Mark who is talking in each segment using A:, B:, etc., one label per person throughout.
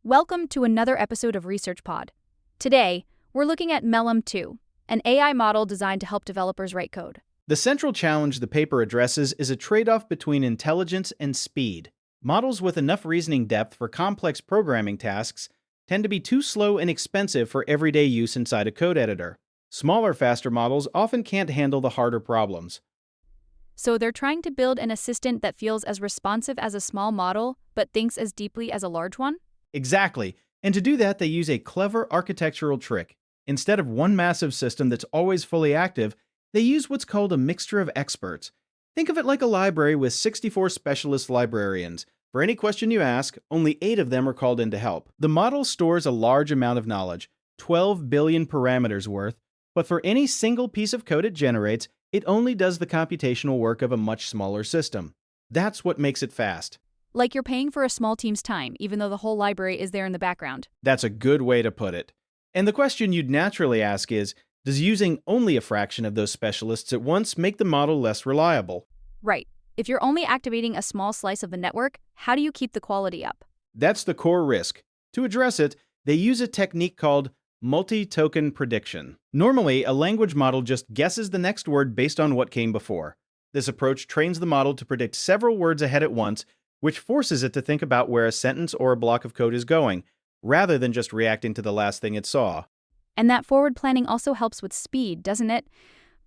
A: Welcome to another episode of ResearchPod. Today, we're looking at Mellum 2, an AI model designed to help developers write code.
B: The central challenge the paper addresses is a trade-off between intelligence and speed. Models with enough reasoning depth for complex programming tasks tend to be too slow and expensive for everyday use inside a code editor. Smaller, faster models often can't handle the harder problems.
A: So they're trying to build an assistant that feels as responsive as a small model, but thinks as deeply as a large one?
B: Exactly. And to do that, they use a clever architectural trick. Instead of one massive system that's always fully active, they use what's called a mixture of experts. Think of it like a library with 64 specialist librarians. For any question you ask, only 8 of them are called in to help. The model stores a large amount of knowledge, 12 billion parameters worth, but for any single piece of code it generates, it only does the computational work of a much smaller system. That's what makes it fast.
A: Like you're paying for a small team's time, even though the whole library is there in the background.
B: That's a good way to put it. And the question you'd naturally ask is, does using only a fraction of those specialists at once make the model less reliable?
A: Right. If you're only activating a small slice of the network, how do you keep the quality up?
B: That's the core risk. To address it, they use a technique called multi-token prediction. Normally, a language model just guesses the next word based on what came before. This approach trains the model to predict several words ahead at once, which forces it to think about where a sentence or a block of code is going, rather than just reacting to the last thing it saw.
A: And that forward planning also helps with speed, doesn't it?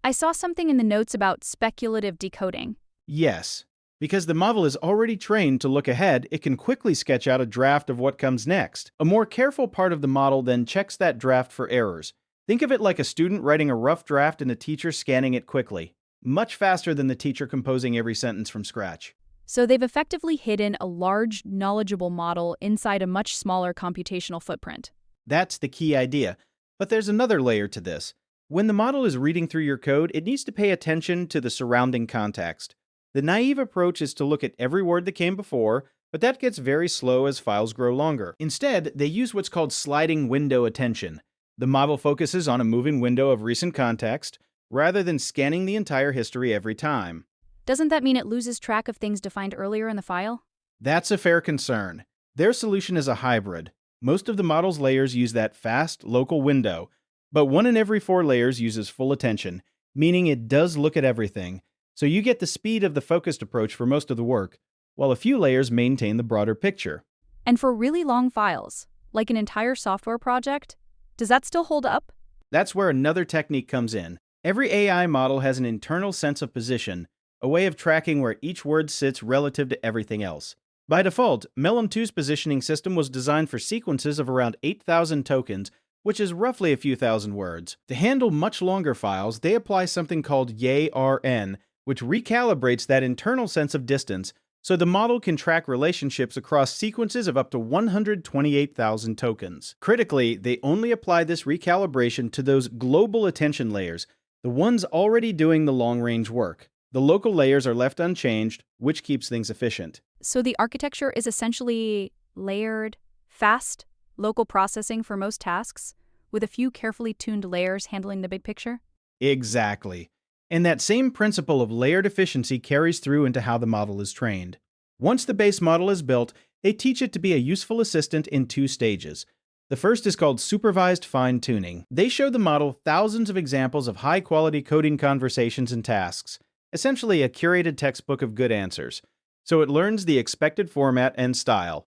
A: I saw something in the notes about speculative decoding.
B: Yes. Because the model is already trained to look ahead, it can quickly sketch out a draft of what comes next. A more careful part of the model then checks that draft for errors. Think of it like a student writing a rough draft and a teacher scanning it quickly. Much faster than the teacher composing every sentence from scratch.
A: So they've effectively hidden a large, knowledgeable model inside a much smaller computational footprint.
B: That's the key idea. But there's another layer to this. When the model is reading through your code, it needs to pay attention to the surrounding context. The naive approach is to look at every word that came before, but that gets very slow as files grow longer. Instead, they use what's called sliding window attention. The model focuses on a moving window of recent context, rather than scanning the entire history every time.
A: Doesn't that mean it loses track of things defined earlier in the file?
B: That's a fair concern. Their solution is a hybrid. Most of the model's layers use that fast, local window, but 1 in every 4 layers uses full attention, meaning it does look at everything. So you get the speed of the focused approach for most of the work, while a few layers maintain the broader picture.
A: And for really long files, like an entire software project, does that still hold up?
B: That's where another technique comes in. Every AI model has an internal sense of position, a way of tracking where each word sits relative to everything else. By default, Mellum 2's positioning system was designed for sequences of around 8,000 tokens, which is roughly a few thousand words. To handle much longer files, they apply something called YARN, which recalibrates that internal sense of distance so the model can track relationships across sequences of up to 128,000 tokens. Critically, they only apply this recalibration to those global attention layers, the ones already doing the long-range work. The local layers are left unchanged, which keeps things efficient.
A: So the architecture is essentially layered, fast, local processing for most tasks, with a few carefully tuned layers handling the big picture?
B: Exactly. And that same principle of layered efficiency carries through into how the model is trained. Once the base model is built, they teach it to be a useful assistant in 2 stages. The first is called supervised fine-tuning. They show the model thousands of examples of high-quality coding conversations and tasks, essentially a curated textbook of good answers. So it learns the expected format and style.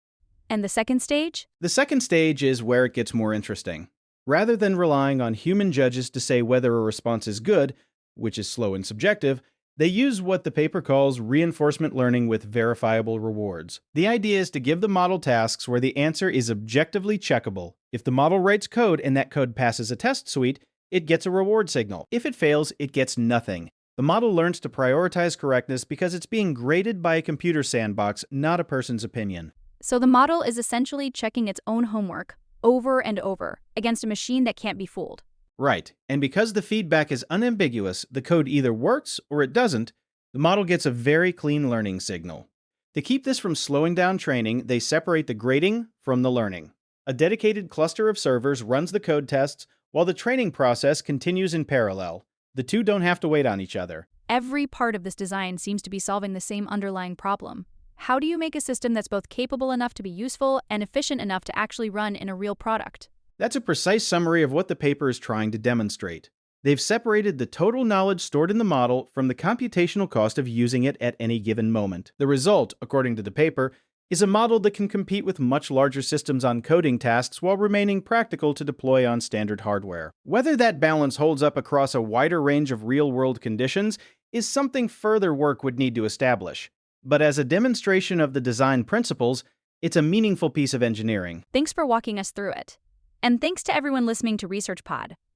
A: And the second stage?
B: The second stage is where it gets more interesting. Rather than relying on human judges to say whether a response is good, which is slow and subjective, they use what the paper calls reinforcement learning with verifiable rewards. The idea is to give the model tasks where the answer is objectively checkable. If the model writes code and that code passes a test suite, it gets a reward signal. If it fails, it gets nothing. The model learns to prioritize correctness because it's being graded by a computer sandbox, not a person's opinion.
A: So the model is essentially checking its own homework over and over against a machine that can't be fooled.
B: Right, and because the feedback is unambiguous, the code either works or it doesn't, the model gets a very clean learning signal. To keep this from slowing down training, they separate the grading from the learning. A dedicated cluster of servers runs the code tests while the training process continues in parallel. The two don't have to wait on each other.
A: Every part of this design seems to be solving the same underlying problem: How do you make a system that's both capable enough to be useful and efficient enough to actually run in a real product?
B: That's a precise summary of what the paper is trying to demonstrate. They've separated the total knowledge stored in the model from the computational cost of using it at any given moment. The result, according to the paper, is a model that can compete with much larger systems on coding tasks while remaining practical to deploy on standard hardware. Whether that balance holds up across a wider range of real-world conditions is something further work would need to establish. But as a demonstration of the design principles, it's a meaningful piece of engineering.
A: Thanks for walking us through it. And thanks to everyone listening to ResearchPod.